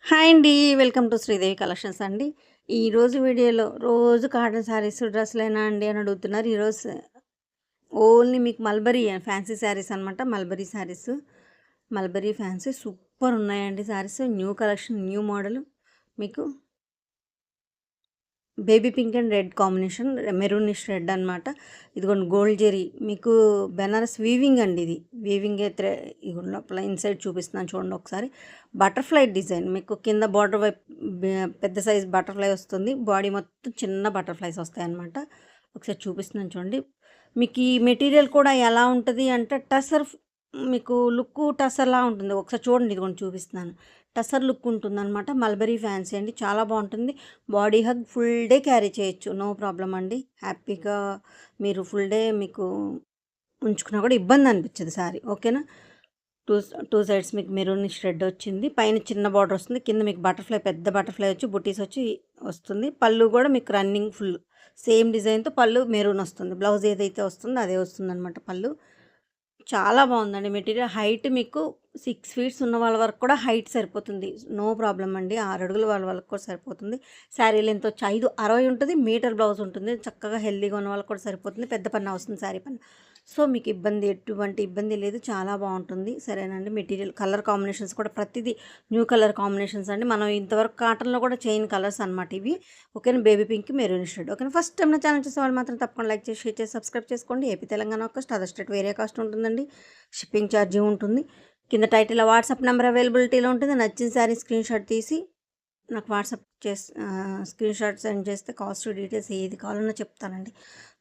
Hi అండి. Welcome to Sridevi collections అండి. ఈరోజు వీడియోలో రోజు కాటన్ శారీస్, డ్రెస్సులేనా అండి అని అడుగుతున్నారు. ఈరోజు ఓన్లీ మీకు మల్బరీ ఫ్యాన్సీ శారీస్ అనమాట. Mulberry sarees, mulberry fancy super ఉన్నాయండి sarees. New collection, new model. మీకు baby pink and red combination, maroonish red అనమాట. ఇదిగోండి గోల్డ్ జెరీ, మీకు బెనారస్ వీవింగ్ అండి. ఇది వీవింగ్ అయితే ఇగో లోపల ఇన్సైడ్ చూపిస్తున్నాను చూడండి ఒకసారి. బటర్ఫ్లై డిజైన్ మీకు కింద బార్డర్ వైపు పెద్ద సైజ్ బటర్ఫ్లై వస్తుంది. బాడీ మొత్తం చిన్న బటర్ఫ్లైస్ వస్తాయి అనమాట. ఒకసారి చూపిస్తున్నాను చూడండి. మీకు ఈ మెటీరియల్ కూడా ఎలా ఉంటుంది అంటే టసర్, మీకు లుక్ టసర్లా ఉంటుంది. ఒకసారి చూడండి, ఇదిగోండి చూపిస్తున్నాను. టసర్ లుక్ ఉంటుందన్నమాట. మల్బరీ ఫ్యాన్సీ అండి, చాలా బాగుంటుంది. Body hug full day carry చేయొచ్చు, నో ప్రాబ్లం అండి. హ్యాపీగా మీరు ఫుల్ డే మీకు ఉంచుకున్నా కూడా ఇబ్బంది అనిపించదు సారీ. ఓకేనా. టూ టూ సైడ్స్ మీకు మెరూనిష్ రెడ్ వచ్చింది. పైన చిన్న బార్డర్ వస్తుంది, కింద మీకు బటర్ఫ్లై పెద్ద బటర్ఫ్లై వచ్చి బుటీస్ వచ్చి వస్తుంది. పళ్ళు కూడా మీకు రన్నింగ్ ఫుల్ సేమ్ డిజైన్తో పళ్ళు మెరూన్ వస్తుంది. బ్లౌజ్ ఏదైతే వస్తుందో అదే వస్తుంది అనమాట పళ్ళు. చాలా బాగుందండి మెటీరియల్. హైట్ మీకు 6 ఫీట్స్ ఉన్న వాళ్ళ వరకు కూడా హైట్ సరిపోతుంది, నో ప్రాబ్లం అండి. 6 అడుగుల వాళ్ళ వాళ్ళకి కూడా సరిపోతుంది. శారీ లెంత్ వచ్చి 5'60" ఉంటుంది. మీటర్ బ్లౌజ్ ఉంటుంది. చక్కగా హెల్దీగా ఉన్న వాళ్ళకి కూడా సరిపోతుంది. పెద్ద పన్న వస్తుంది శారీ పన్న. సో మీకు ఎటువంటి ఇబ్బంది లేదు, చాలా బాగుంటుంది. సరేనండి. మెటీరియల్ కలర్ కాంబినేషన్స్ కూడా ప్రతిదీ న్యూ కలర్ కాంబినేషన్స్ అండి. మనం ఇంతవరకు కాటన్లో కూడా చైన్ కలర్స్ అనమాట ఇవి. ఓకేనా. Baby pink, maroon shade. ఓకేనా. ఫస్ట్ టైం నా ఛానల్ చూసే వాళ్ళు మాత్రం తప్పకుండా లైక్ చేసి, షేర్ చేసి, సబ్స్క్రైబ్ చేసుకోండి. AP Telangana cost, other state వేరే కాస్ట్ ఉంటుందండి. షిప్పింగ్ ఛార్జీ ఉంటుంది. కింద టైటిల్లో వాట్సాప్ నెంబర్ అవైలబిలిటీలో ఉంటుంది. నచ్చిన శారీ స్క్రీన్ షాట్ తీసి నాకు వాట్సాప్ స్క్రీన్ షాట్ సెండ్ చేస్తే కాస్ట్ డీటెయిల్స్ ఏది కావాలన్నా చెప్తానండి,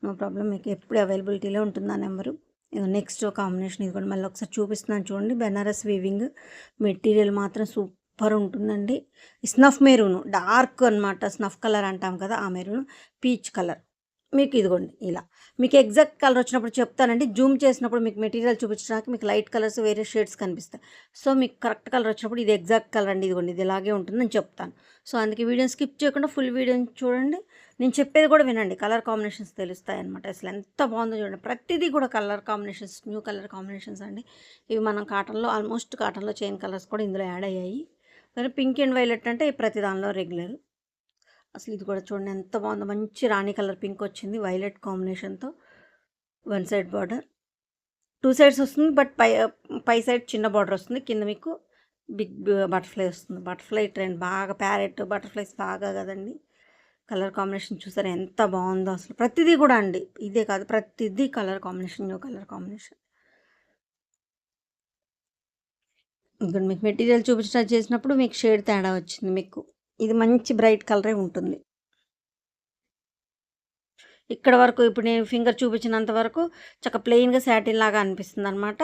నో ప్రాబ్లం. మీకు ఎప్పుడు అవైలబిలిటీలో ఉంటుంది ఆ నెంబరు. నెక్స్ట్ కాంబినేషన్ ఇది కూడా మళ్ళీ ఒకసారి చూపిస్తున్నాను చూడండి. బెనారస్ వీవింగ్ మెటీరియల్ మాత్రం సూపర్ ఉంటుందండి. స్నఫ్ మెరూన్, డార్క్ అనమాట. స్నఫ్ కలర్ అంటాం కదా, ఆ మెరూన్. పీచ్ కలర్ మీకు ఇదిగోండి ఇలా. మీకు ఎగ్జాక్ట్ కలర్ వచ్చినప్పుడు చెప్తానండి. జూమ్ చేసినప్పుడు మీకు మెటీరియల్ చూపించడానికి మీకు లైట్ కలర్స్ వేరే షేడ్స్ కనిపిస్తాయి. సో మీకు కరెక్ట్ కలర్ వచ్చినప్పుడు ఇది ఎగ్జాక్ట్ కలర్ అండి, ఇదిగోండి ఇది ఇలాగే ఉంటుందని చెప్తాను. సో అందుకే వీడియోని స్కిప్ చేయకుండా ఫుల్ వీడియోని చూడండి. నేను చెప్పేది కూడా వినండి, కలర్ కాంబినేషన్స్ తెలుస్తాయి అనమాట. అసలు ఎంత బాగుందో చూడండి. ప్రతిదీ కూడా colour combinations, new colour combinations అండి. ఇవి మనం కాటన్లో ఆల్మోస్ట్ కాటన్లో చైన్ కలర్స్ కూడా ఇందులో యాడ్ అయ్యాయి. కానీ పింక్ అండ్ వైలెట్ అంటే ప్రతి దానిలో రెగ్యులర్. అసలు ఇది కూడా చూడండి ఎంత బాగుందో. మంచి రాణి కలర్ పింక్ వచ్చింది వైలెట్ కాంబినేషన్తో. One side border, two sides వస్తుంది. బట్ పై సైడ్ చిన్న బార్డర్ వస్తుంది. కింద మీకు బిగ్ బటర్ఫ్లై వస్తుంది. బటర్ఫ్లై ట్రెండ్ బాగా, ప్యారెట్ బటర్ఫ్లైస్ బాగా కదండి. కలర్ కాంబినేషన్ చూసారా ఎంత బాగుందో. అసలు ప్రతిదీ కూడా అండి, ఇదే కాదు ప్రతిదీ colour combination, new colour combination. ఇక్కడ మీకు మెటీరియల్ చూపించడం చేసినప్పుడు మీకు షేడ్ తేడా వచ్చింది. మీకు ఇది మంచి బ్రైట్ కలరే ఉంటుంది. ఇక్కడ వరకు ఇప్పుడు నేను ఫింగర్ చూపించినంత వరకు చక్క ప్లెయిన్గా శాటిన్ లాగా అనిపిస్తుంది అనమాట.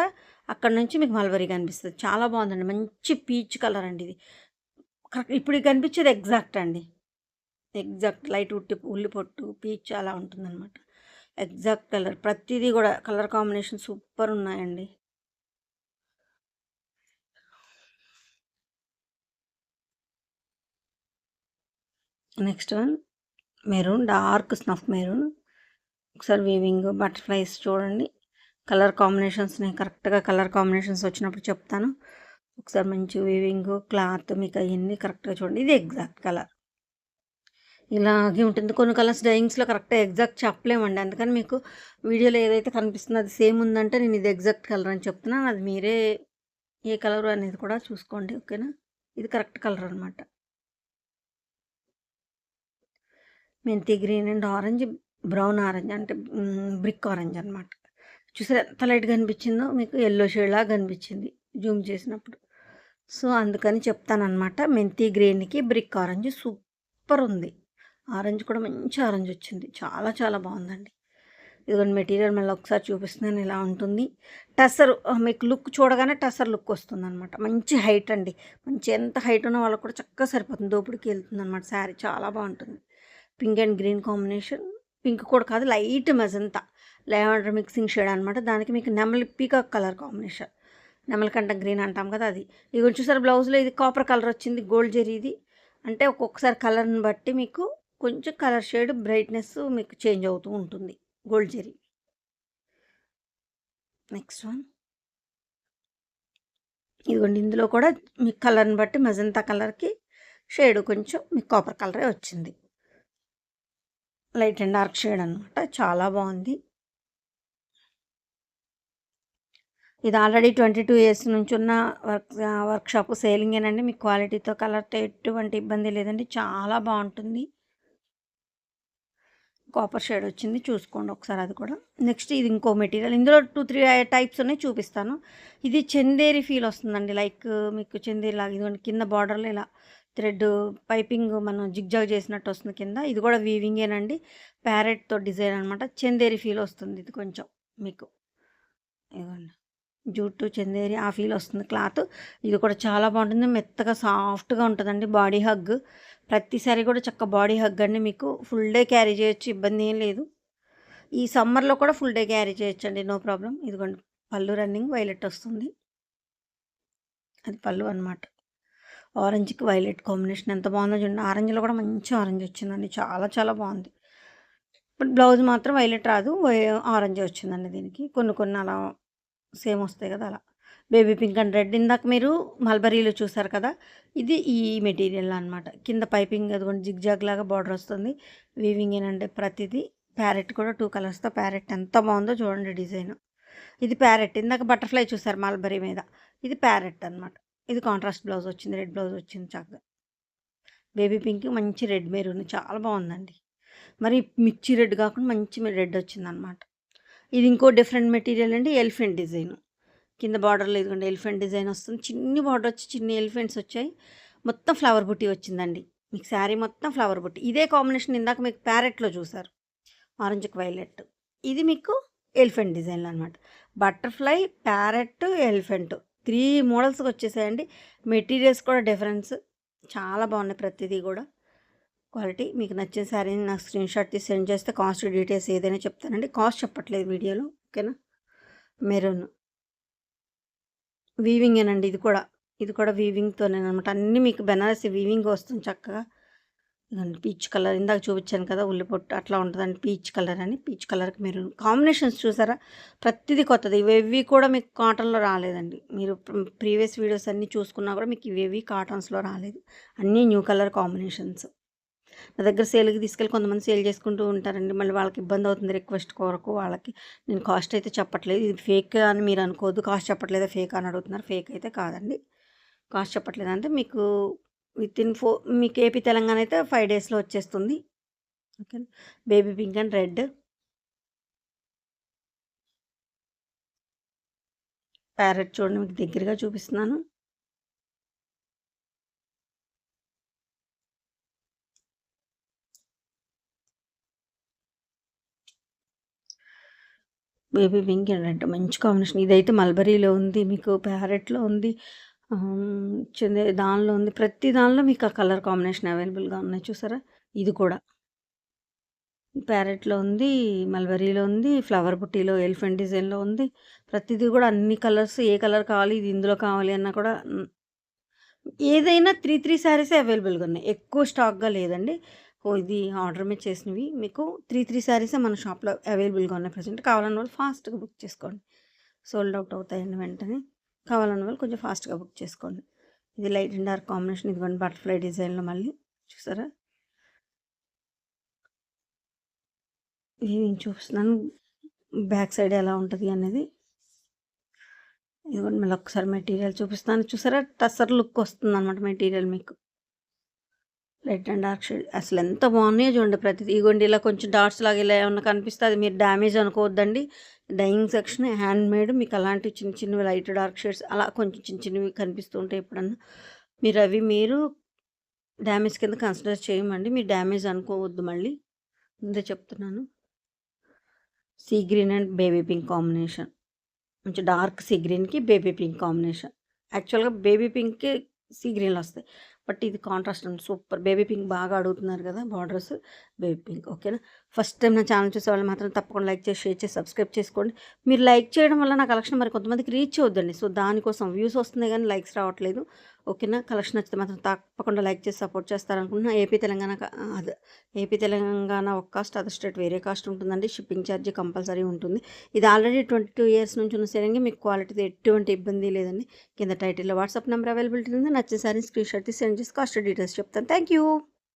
అక్కడ నుంచి మీకు మల్బరీగా అనిపిస్తుంది. చాలా బాగుందండి. మంచి పీచ్ కలర్ అండి ఇది. కరెక్ట్ ఇప్పుడు కనిపించేది ఎగ్జాక్ట్ అండి. ఎగ్జాక్ట్ లైట్ ఉల్లి పొట్టు పీచ్ అలా ఉంటుందన్నమాట. Exact colour. ప్రతిదీ కూడా కలర్ కాంబినేషన్ సూపర్ ఉన్నాయండి. Next one maroon, dark snuff maroon. ఒకసారి వీవింగ్ బటర్ఫ్లైస్ చూడండి. కలర్ కాంబినేషన్స్ నేను కరెక్ట్గా కలర్ కాంబినేషన్స్ వచ్చినప్పుడు చెప్తాను. ఒకసారి మంచి వీవింగ్ క్లాత్ మీకు అవన్నీ కరెక్ట్గా చూడండి. ఇది ఎగ్జాక్ట్ కలర్ ఇలాగే ఉంటుంది. కొన్ని కలర్స్ డైయింగ్స్లో కరెక్ట్గా ఎగ్జాక్ట్ చెప్పలేమండి. అందుకని మీకు వీడియోలో ఏదైతే కనిపిస్తుందో అది సేమ్ ఉందంటే నేను ఇది ఎగ్జాక్ట్ కలర్ అని చెప్తున్నాను. అది మీరే ఏ కలర్ అనేది కూడా చూసుకోండి. ఓకేనా. ఇది కరెక్ట్ కలర్ అనమాట. మెంతి green and orange, brown orange అంటే బ్రిక్ ఆరెంజ్ అనమాట. చూసారా ఎంత లైట్గా అనిపించిందో. మీకు ఎల్లో షేడ్ లాగా కనిపించింది జూమ్ చేసినప్పుడు. సో అందుకని చెప్తానమాట. మెంతి గ్రీన్కి బ్రిక్ ఆరెంజ్ సూపర్ ఉంది. ఆరెంజ్ కూడా మంచి ఆరెంజ్ వచ్చింది, చాలా చాలా బాగుందండి. ఇదిగోండి మెటీరియల్ మళ్ళీ ఒకసారి చూపిస్తున్నాను, ఇలా ఉంటుంది. టసర్ మీకు లుక్ చూడగానే టసర్ లుక్ వస్తుంది అనమాట. మంచి హైట్ అండి. మంచి ఎంత హైట్ ఉన్న వాళ్ళకి కూడా చక్కగా సరిపోతుంది, దోపుడికి వెళ్తుంది అనమాట. శారీ చాలా బాగుంటుంది. Pink and green combination. Pink కూడా కాదు, light magenta lavender mixing shade అనమాట. దానికి మీకు నెమలి పీకాక్ కలర్ కాంబినేషన్, నెమలికంఠ గ్రీన్ అంటాం కదా అది. ఇవి చూసారు బ్లౌజ్లో ఇది కాపర్ కలర్ వచ్చింది, గోల్డ్ జెరీ. ఇది అంటే ఒక్కొక్కసారి కలర్ని బట్టి మీకు కొంచెం కలర్ షేడ్ బ్రైట్నెస్ మీకు చేంజ్ అవుతూ ఉంటుంది. గోల్డ్ జెరీ. నెక్స్ట్ వన్ ఇదిగోండి. ఇందులో కూడా మీకు కలర్ని బట్టి మెజంతా కలర్కి షేడ్ కొంచెం మీకు కాపర్ కలరే వచ్చింది. లైట్ అండ్ డార్క్ షేడ్ అనమాట. చాలా బాగుంది. ఇది ఆల్రెడీ 22 ఇయర్స్ నుంచి ఉన్న వర్క్షాప్ సేలింగేనండి. మీకు క్వాలిటీతో కలర్తో ఎటువంటి ఇబ్బంది లేదండి. చాలా బాగుంటుంది. కాపర్ షేడ్ వచ్చింది, చూసుకోండి ఒకసారి అది కూడా. నెక్స్ట్ ఇది ఇంకో మెటీరియల్. ఇందులో 2-3 టైప్స్ ఉన్నాయి, చూపిస్తాను. ఇది చందేరి ఫీల్ వస్తుందండి. లైక్ మీకు చందేరి లాగా ఇదిగోండి, కింద బార్డర్లో ఇలా థ్రెడ్ పైపింగ్ మనం జిగ్జాగ్ చేసినట్టు వస్తుంది కింద. ఇది కూడా వీవింగేనండి, ప్యారెట్తో డిజైన్ అనమాట. చందేరి ఫీల్ వస్తుంది ఇది కొంచెం మీకు. ఇదిగోండి, జూటు చందేరి ఆ ఫీల్ వస్తుంది క్లాత్. ఇది కూడా చాలా బాగుంటుంది, మెత్తగా సాఫ్ట్గా ఉంటుందండి. బాడీ హగ్ ప్రతిసారి కూడా చక్క బాడీ హగ్ అండి. మీకు ఫుల్ డే క్యారీ చేయొచ్చు, ఇబ్బంది ఏం లేదు. ఈ సమ్మర్లో కూడా ఫుల్ డే క్యారీ చేయొచ్చు అండి, నో ప్రాబ్లం. ఇదిగోండి, పళ్ళు రన్నింగ్ వైలెట్ వస్తుంది, అది పళ్ళు అనమాట. ఆరెంజ్కి వైలెట్ కాంబినేషన్ ఎంత బాగుందో చూడండి. ఆరెంజ్లో కూడా మంచి ఆరెంజ్ వచ్చిందండి, చాలా చాలా బాగుంది. బట్ బ్లౌజ్ మాత్రం వైలెట్ రాదు, ఆరెంజ్ వచ్చిందండి దీనికి. కొన్ని కొన్ని అలా సేమ్ వస్తాయి కదా, అలా. బేబీ పింక్ అండ్ రెడ్ ఇందాక మీరు మల్బరీలో చూసారు కదా, ఇది ఈ మెటీరియల్ అనమాట. కింద పైపింగ్ అదిగోండి జిగ్జాగ్ లాగా బార్డర్ వస్తుంది. వీవింగ్ ఏనంటే ప్రతిదీ. ప్యారెట్ కూడా 2 కలర్స్తో ప్యారెట్ ఎంత బాగుందో చూడండి డిజైన్. ఇది ప్యారెట్, ఇందాక బటర్ఫ్లై చూసారు మల్బరీ మీద, ఇది ప్యారెట్ అనమాట. ఇది కాంట్రాస్ట్ బ్లౌజ్ వచ్చింది, రెడ్ బ్లౌజ్ వచ్చింది చక్కగా. బేబీ పింక్ మంచి రెడ్ మెరూన్ చాలా బాగుందండి. మరి మిర్చి రెడ్ కాకుండా మంచి రెడ్ వచ్చిందనమాట. ఇది ఇంకో డిఫరెంట్ మెటీరియల్ అండి, ఎలిఫెంట్ డిజైన్. కింద బార్డర్లో ఇదిగోండి ఎలిఫెంట్ డిజైన్ వస్తుంది. చిన్ని బార్డర్ వచ్చి చిన్ని ఎలిఫెంట్స్ వచ్చాయి. మొత్తం ఫ్లవర్ బుట్టి వచ్చిందండి మీకు. శారీ మొత్తం ఫ్లవర్ బుట్టి. ఇదే కాంబినేషన్ ఇందాక మీకు ప్యారెట్లో చూసారు, ఆరెంజ్కి వైలెట్. ఇది మీకు ఎలిఫెంట్ డిజైన్లో అనమాట. Butterfly, parrot, elephant 3 మోడల్స్కి వచ్చేసాయండి. మెటీరియల్స్ కూడా డిఫరెన్స్ చాలా బాగున్నాయి ప్రతిదీ కూడా. క్వాలిటీ మీకు నచ్చిన శారీని నాకు స్క్రీన్షాట్ తీసి సెండ్ చేస్తే కాస్ట్ డీటెయిల్స్ ఏదైనా చెప్తానండి. కాస్ట్ చెప్పట్లేదు వీడియోలో, ఓకేనా. మెరూన్ వీవింగేనండి ఇది కూడా వీవింగ్తోనేనమాట. అన్నీ మీకు బెనారసి వీవింగ్ వస్తుంది చక్కగా. ఇదండి పీచ్ కలర్, ఇందాక చూపించాను కదా ఉల్లిపొట్టు అట్లా ఉంటుందండి. పీచ్ కలర్ అని, పీచ్ కలర్కి మీరు కాంబినేషన్స్ చూసారా, ప్రతిదీ కొత్తది. ఇవేవి కూడా మీకు కాటన్లో రాలేదండి. మీరు ప్రీవియస్ వీడియోస్ అన్నీ చూసుకున్నా కూడా మీకు ఇవేవి కాటన్స్లో రాలేదు, అన్నీ న్యూ కలర్ కాంబినేషన్స్. నా దగ్గర సేల్కి తీసుకెళ్ళి కొంతమంది సేల్ చేసుకుంటూ ఉంటారండి, మళ్ళీ వాళ్ళకి ఇబ్బంది అవుతుంది రిక్వెస్ట్ కొరకు. వాళ్ళకి నేను కాస్ట్ అయితే చెప్పట్లేదు, ఇది ఫేక్ అని మీరు అనుకోవద్దు. కాస్ట్ చెప్పట్లేదా ఫేక్ అని అడుగుతున్నారు, ఫేక్ అయితే కాదండి. కాస్ట్ చెప్పట్లేదు అంటే మీకు వితిన్ మీకు ఏపీ తెలంగాణ అయితే 5 డేస్లో వచ్చేస్తుంది, okay. Baby pink and red parrot చూడండి, మీకు దగ్గరగా చూపిస్తున్నాను. బేబీ పింక్ అండ్ రెడ్ మంచి కాంబినేషన్. ఇదైతే మల్బరీలో ఉంది, మీకు ప్యారెట్లో ఉంది, దానిలో ఉంది. ప్రతి దానిలో మీకు ఆ కలర్ కాంబినేషన్ అవైలబుల్గా ఉన్నాయి చూసారా. ఇది కూడా ప్యారెట్లో ఉంది, మల్బరీలో ఉంది, ఫ్లవర్ బుట్టీలో ఎలిఫెంట్ డిజైన్లో ఉంది. ప్రతిదీ కూడా అన్ని కలర్స్, ఏ కలర్ కావాలి ఇది ఇందులో కావాలి అన్నా కూడా ఏదైనా 3 శారీసే అవైలబుల్గా ఉన్నాయి, ఎక్కువ స్టాక్గా లేదండి. ఇది ఆర్డర్ మీద చేసినవి. మీకు 3 శారీసే మన షాప్లో అవైలబుల్గా ఉన్నాయి ప్రజెంట్. కావాలన్న వాళ్ళు ఫాస్ట్గా బుక్ చేసుకోండి, సోల్డ్ అవుట్ అవుతాయండి వెంటనే. కావాలన్న వాళ్ళు కొంచెం ఫాస్ట్గా బుక్ చేసుకోండి. ఇది లైట్ అండ్ డార్క్ కాంబినేషన్, ఇదిగోండి బటర్ఫ్లై డిజైన్లో మళ్ళీ చూసారా. ఇది నేను చూపిస్తున్నాను బ్యాక్ సైడ్ ఎలా ఉంటుంది అనేది. ఇదిగోండి మళ్ళీ ఒకసారి మెటీరియల్ చూపిస్తాను చూసారా, టసర్ లుక్ వస్తుంది అనమాట మెటీరియల్ మీకు. లైట్ అండ్ డార్క్ షేడ్ అసలు ఎంత బాగున్నాయో చూడండి ప్రతిదీ. ఇగోండి ఇలా కొంచెం డాట్స్ లాగా ఇలా ఏమన్నా కనిపిస్తే అది మీరు డ్యామేజ్ అనుకోవద్దండి. డైయింగ్ సెక్షన్ హ్యాండ్ మేడ్, మీకు అలాంటివి చిన్న చిన్నవి లైట్ డార్క్ షేడ్స్ అలా కొంచెం చిన్న చిన్నవి కనిపిస్తూ ఉంటాయి ఎప్పుడన్నా. మీరు డ్యామేజ్ కింద కన్సిడర్ చేయమండి, మీరు డ్యామేజ్ అనుకోవద్దు. మళ్ళీ ముందే చెప్తున్నాను. Sea green and baby pink combination, కొంచెం డార్క్ సీ గ్రీన్కి బేబీ పింక్ కాంబినేషన్. యాక్చువల్గా బేబీ పింక్కి సీ గ్రీన్లు వస్తాయి, బట్ ఇది కాంట్రాస్ట్ అండి, సూపర్. బేబీ పింక్ బాగా అడుగుతున్నారు కదా బార్డర్స్, బేబీ పింక్, ఓకేనా. ఫస్ట్ టైం నా ఛానల్ చూసే వాళ్ళు మాత్రం తప్పకుండా లైక్ చేసి షేర్ చేసి సబ్స్క్రైబ్ చేసుకోండి. మీరు లైక్ చేయడం వల్ల నా కలెక్షన్ మరి కొంతమందికి రీచ్ అవుద్దండి. సో దానికోసం వ్యూస్ వస్తున్నాయి కానీ లైక్స్ రావట్లేదు. ఓకేనా. కలెక్షన్ నచ్చితే మాత్రం తప్పకుండా లైక్ చేసి సపోర్ట్ చేస్తారనుకుంటున్నా. ఏపీ తెలంగాణ ఒక కాస్ట్, అదర్ స్టేట్ వేరే కాస్ట్ ఉంటుందండి. షిప్పింగ్ ఛార్జ్ కంపల్సరీ ఉంటుంది. ఇది ఆల్రెడీ 22 ఇయర్స్ నుంచి ఉన్న సేలంగి, మీకు క్వాలిటీతో ఎటువంటి ఇబ్బంది లేదండి. కింద టైటిల్లో వాట్సాప్ నెంబర్ అవైలబిలిటీ ఉంది. నచ్చిన సారీ స్క్రీన్ షాట్ తీసి సెండ్ చేసి కాస్ట్ డీటెయిల్స్ చెప్తాను. Thank you.